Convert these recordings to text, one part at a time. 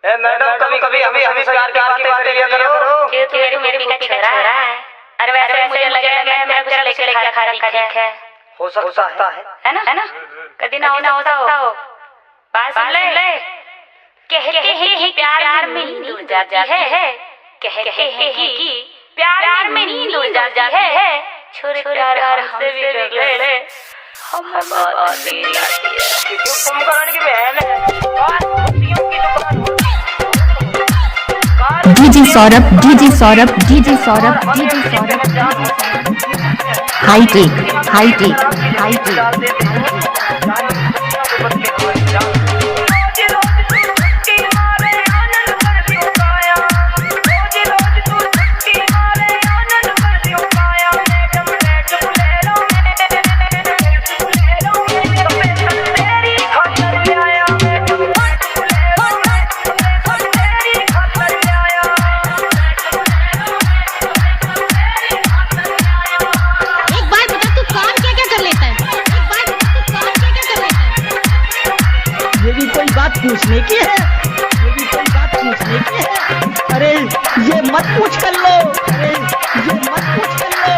Madam कभी कभी हमें हमें प्यार की बातें किया करो। ये तो मेरी बेटी का छोरा है। अरे वैसे मुझे लगे मैं कुछ लेके खा रखा है। हो सकता है ना कभी ना होता हो बात सुन ले। कहते हैं कि प्यार में नींद उड़ जाती है। कहते हैं कि प्यार में नींद उड़ जाती है। छोरे प्यार हमसे भी ले हम बहुत देर आती है। तुम कराने की बहन है। डीजे सौरभ हाईटेक पूछने की है, ये भी कोई बात पूछने की है। अरे ये मत पूछ कर लो, अरे ये मत पूछ कर लो।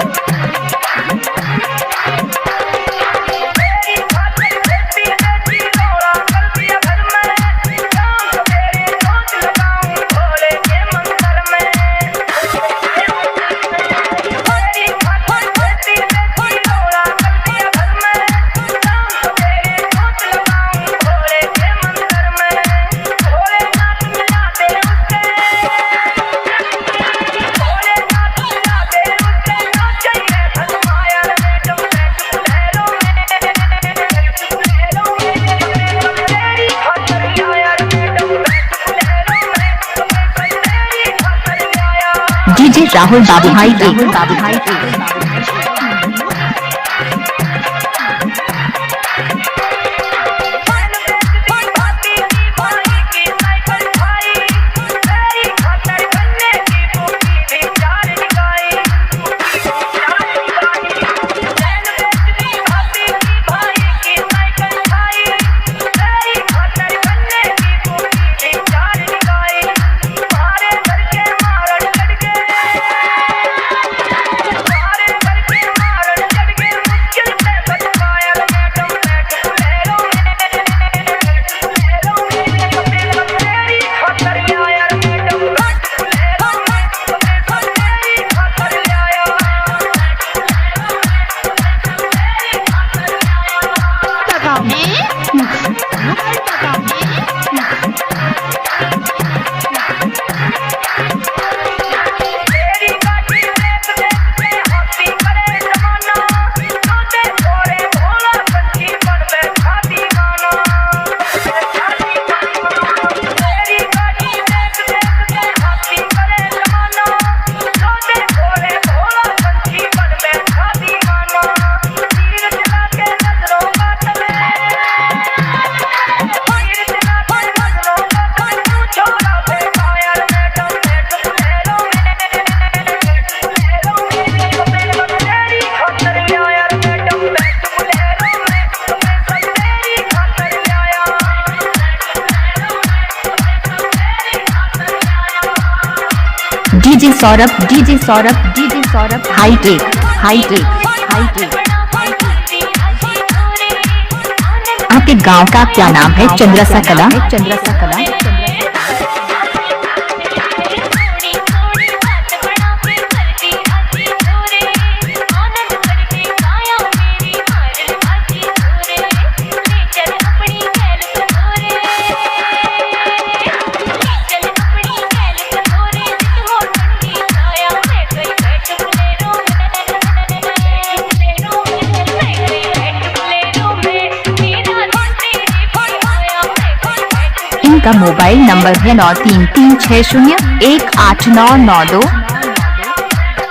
डीजे राहुल बाबू भाई डीजे सौरभ हाईटेक आपके गांव का क्या नाम है? चंद्रसा कला। इनका मोबाइल नंबर है 9336018992।